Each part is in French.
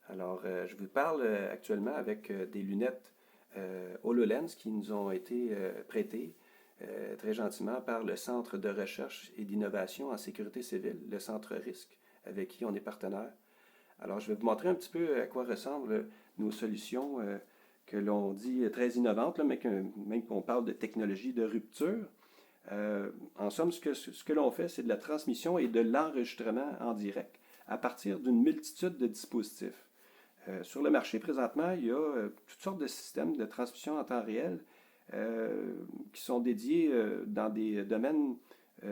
Alors, je vous parle actuellement avec des lunettes HoloLens qui nous ont été prêtées très gentiment par le Centre de recherche et d'innovation en sécurité civile, le Centre RISC, avec qui on est partenaire. Alors, je vais vous montrer un petit peu à quoi ressemblent nos solutions que l'on dit très innovantes, là, mais même qu'on parle de technologie de rupture. En somme, ce que l'on fait, c'est de la transmission et de l'enregistrement en direct à partir d'une multitude de dispositifs. Sur le marché, présentement, il y a toutes sortes de systèmes de transmission en temps réel qui sont dédiés dans des domaines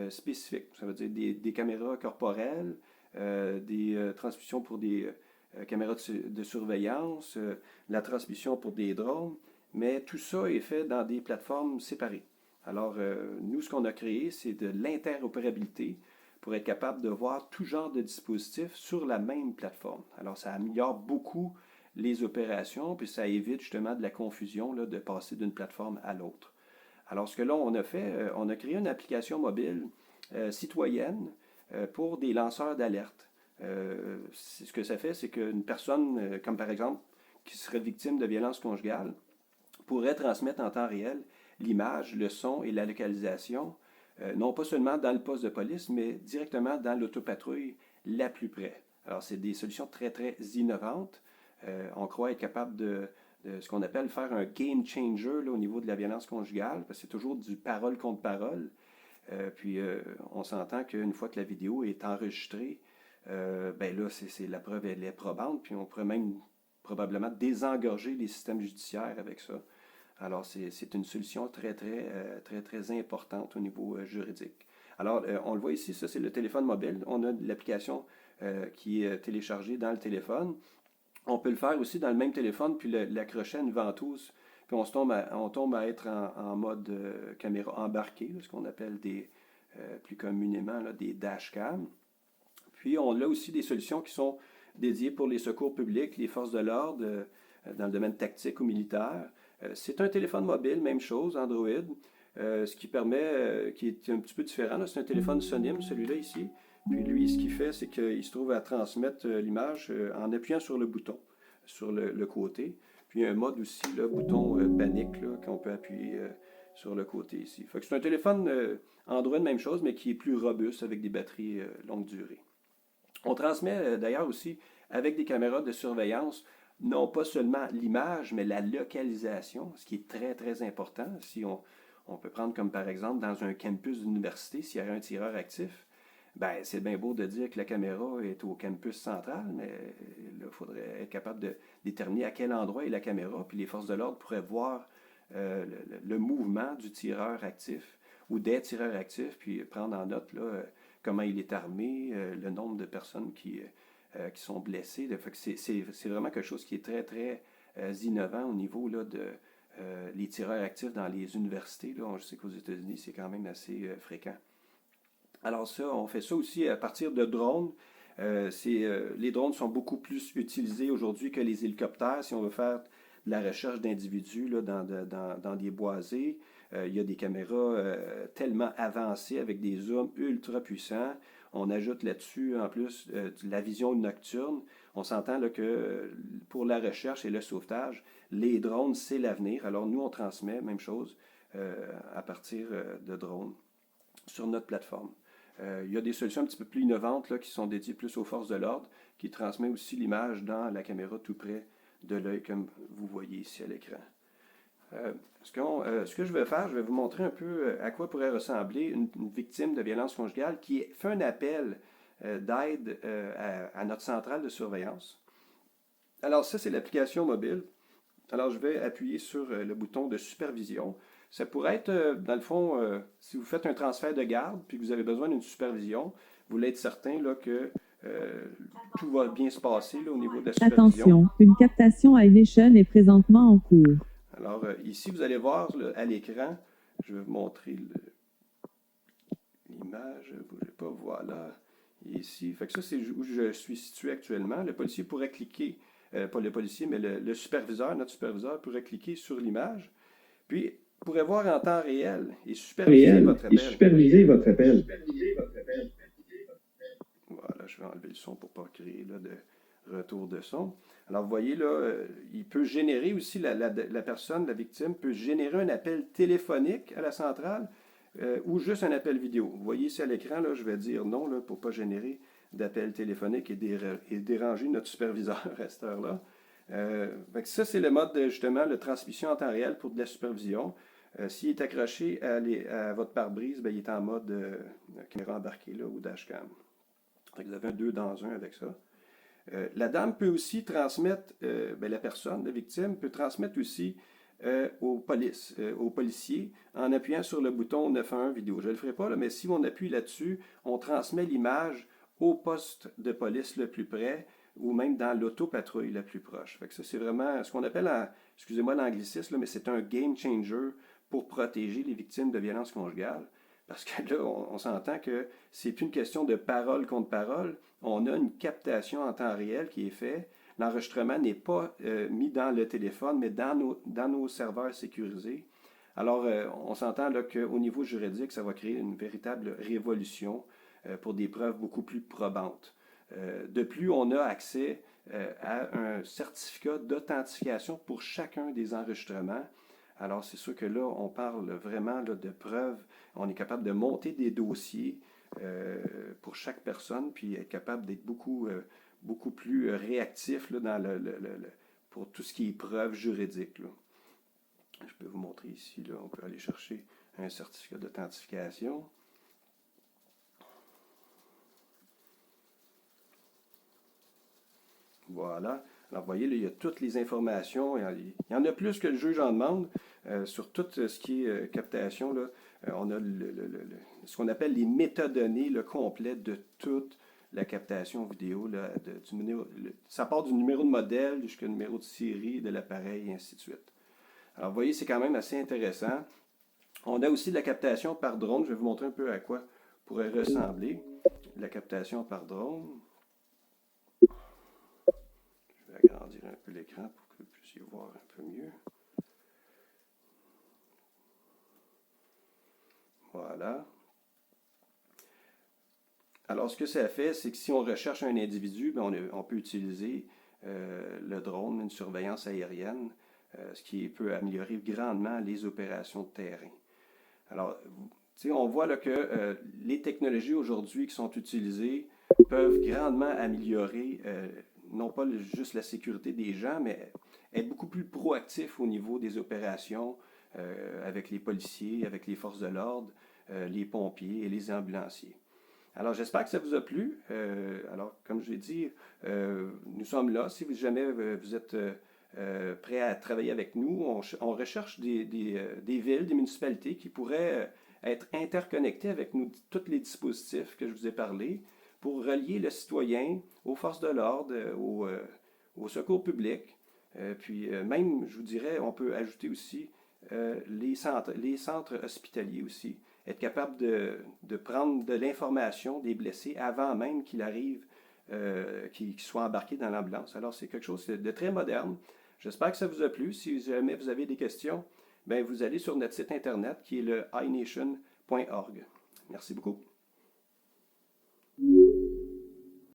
spécifiques. Ça veut dire des caméras corporelles, des transmissions pour des caméras de surveillance, la transmission pour des drones, mais tout ça est fait dans des plateformes séparées. Alors, nous, ce qu'on a créé, c'est de l'interopérabilité pour être capable de voir tout genre de dispositifs sur la même plateforme. Alors, ça améliore beaucoup les opérations, puis ça évite justement de la confusion là, de passer d'une plateforme à l'autre. Alors, ce que là, on a fait, on a créé une application mobile citoyenne pour des lanceurs d'alerte. Ce que ça fait, c'est qu'une personne, comme par exemple, qui serait victime de violence conjugale, pourrait transmettre en temps réel l'image, le son et la localisation, non pas seulement dans le poste de police, mais directement dans l'autopatrouille la plus près. Alors, c'est des solutions très, très innovantes. On croit être capable de ce qu'on appelle faire un game changer là, au niveau de la violence conjugale, parce que c'est toujours du parole contre parole. Puis, on s'entend qu'une fois que la vidéo est enregistrée, ben là, la preuve, elle est probante, puis on pourrait même probablement désengorger les systèmes judiciaires avec ça. Alors, c'est une solution très importante au niveau juridique. Alors, on le voit ici, ça c'est le téléphone mobile. On a l'application qui est téléchargée dans le téléphone. On peut le faire aussi dans le même téléphone, puis l'accrocher à une ventouse. Puis on tombe à être en mode caméra embarquée, là, ce qu'on appelle plus communément là, des dashcams. Puis on a aussi des solutions qui sont dédiées pour les secours publics, les forces de l'ordre, dans le domaine tactique ou militaire. C'est un téléphone mobile, même chose, Android, ce qui permet, qui est un petit peu différent. C'est un téléphone Sonim, celui-là ici. Puis lui, ce qu'il fait, c'est qu'il se trouve à transmettre l'image en appuyant sur le bouton, sur le côté. Puis il y a un mode aussi, le bouton panique, qu'on peut appuyer sur le côté ici. Fait que c'est un téléphone Android, même chose, mais qui est plus robuste avec des batteries longue durée. On transmet d'ailleurs aussi avec des caméras de surveillance, non pas seulement l'image, mais la localisation, ce qui est très important. Si on peut prendre comme par exemple dans un campus d'université, s'il y a un tireur actif, ben c'est bien beau de dire que la caméra est au campus central, mais il faudrait être capable de déterminer à quel endroit est la caméra, puis les forces de l'ordre pourraient voir le mouvement du tireur actif ou des tireurs actifs, puis prendre en note là, comment il est armé, le nombre de personnes qui sont blessées. C'est vraiment quelque chose qui est très innovant au niveau là, de les tireurs actifs dans les universités. Là. Je sais qu'aux États-Unis, c'est quand même assez fréquent. Alors ça, on fait ça aussi à partir de drones. Les drones sont beaucoup plus utilisés aujourd'hui que les hélicoptères si on veut faire de la recherche d'individus là, dans des boisés. Il y a des caméras tellement avancées avec des zooms ultra puissants. On ajoute là-dessus, en plus, la vision nocturne. On s'entend là, que pour la recherche et le sauvetage, les drones, c'est l'avenir. Alors nous, on transmet, même chose, à partir de drones sur notre plateforme. Il y a des solutions un petit peu plus innovantes là, qui sont dédiées plus aux forces de l'ordre, qui transmettent aussi l'image dans la caméra tout près de l'œil, comme vous voyez ici à l'écran. Ce que je vais faire, je vais vous montrer un peu à quoi pourrait ressembler une victime de violence conjugale qui fait un appel d'aide à notre centrale de surveillance. Alors ça, c'est l'application mobile. Alors je vais appuyer sur le bouton de supervision. Ça pourrait être, dans le fond, si vous faites un transfert de garde puis que vous avez besoin d'une supervision, vous voulez être certain là, que tout va bien se passer là, au niveau de la supervision. Attention, une captation iVision est présentement en cours. Alors ici, vous allez voir là, à l'écran, je vais vous montrer l'image, ne bougez pas, voilà, ici. Fait que ça, c'est où je suis situé actuellement. Le policier pourrait cliquer, pas le policier, mais le superviseur, notre superviseur pourrait cliquer sur l'image, puis pourrait voir en temps réel et superviser votre appel. Voilà, je vais enlever le son pour ne pas créer là, retour de son. Alors, vous voyez là, il peut générer aussi, la personne, la victime, peut générer un appel téléphonique à la centrale ou juste un appel vidéo. Vous voyez ici à l'écran, là, je vais dire non là, pour ne pas générer d'appel téléphonique et déranger notre superviseur à cette heure-là. Ça, c'est le mode de, justement, de transmission en temps réel pour de la supervision. S'il est accroché à votre pare-brise, ben, il est en mode caméra embarquée là, ou dashcam. Vous avez un 2 dans 1 avec ça. La dame peut aussi transmettre, la personne, la victime, peut transmettre aussi aux policiers en appuyant sur le bouton 911 vidéo. Je ne le ferai pas, là, mais si on appuie là-dessus, on transmet l'image au poste de police le plus près ou même dans l'autopatrouille la plus proche. Fait que ça, c'est vraiment ce qu'on appelle, excusez-moi l'anglicisme, mais c'est un game changer pour protéger les victimes de violences conjugales. Parce que là, on s'entend que c'est plus une question de parole contre parole. On a une captation en temps réel qui est faite. L'enregistrement n'est pas mis dans le téléphone, mais dans nos serveurs sécurisés. Alors, on s'entend là qu'au niveau juridique, ça va créer une véritable révolution pour des preuves beaucoup plus probantes. De plus, on a accès à un certificat d'authentification pour chacun des enregistrements. Alors, c'est sûr que là, on parle vraiment là, de preuves. On est capable de monter des dossiers pour chaque personne, puis être capable d'être beaucoup plus réactif là, pour tout ce qui est preuve juridique. Là. Je peux vous montrer ici, là, on peut aller chercher un certificat d'authentification. Voilà. Alors, vous voyez, là, il y a toutes les informations. Il y en a plus que le juge en demande sur tout ce qui est captation. Là. On a ce qu'on appelle les métadonnées complètes de toute la captation vidéo. Là, ça part du numéro de modèle jusqu'au numéro de série de l'appareil, et ainsi de suite. Alors, vous voyez, c'est quand même assez intéressant. On a aussi de la captation par drone. Je vais vous montrer un peu à quoi pourrait ressembler la captation par drone. Agrandir un peu l'écran pour que vous puissiez voir un peu mieux. Voilà. Alors, ce que ça fait, c'est que si on recherche un individu, bien, on peut utiliser le drone, une surveillance aérienne, ce qui peut améliorer grandement les opérations de terrain. Alors, on voit là, que les technologies aujourd'hui qui sont utilisées peuvent grandement améliorer non pas juste la sécurité des gens, mais être beaucoup plus proactif au niveau des opérations avec les policiers, avec les forces de l'ordre, les pompiers et les ambulanciers. Alors, j'espère que ça vous a plu. Alors, comme je l'ai dit, nous sommes là. Si jamais vous êtes prêt à travailler avec nous, on recherche des villes, des municipalités qui pourraient être interconnectées avec nous, tous les dispositifs que je vous ai parlé, pour relier le citoyen aux forces de l'ordre, au secours public. Puis même, je vous dirais, on peut ajouter aussi les centres hospitaliers aussi. Être capable de prendre de l'information des blessés avant même qu'il arrive, qu'ils soient embarqués dans l'ambulance. Alors, c'est quelque chose de très moderne. J'espère que ça vous a plu. Si jamais vous avez des questions, bien, vous allez sur notre site internet qui est le ination.org. Merci beaucoup.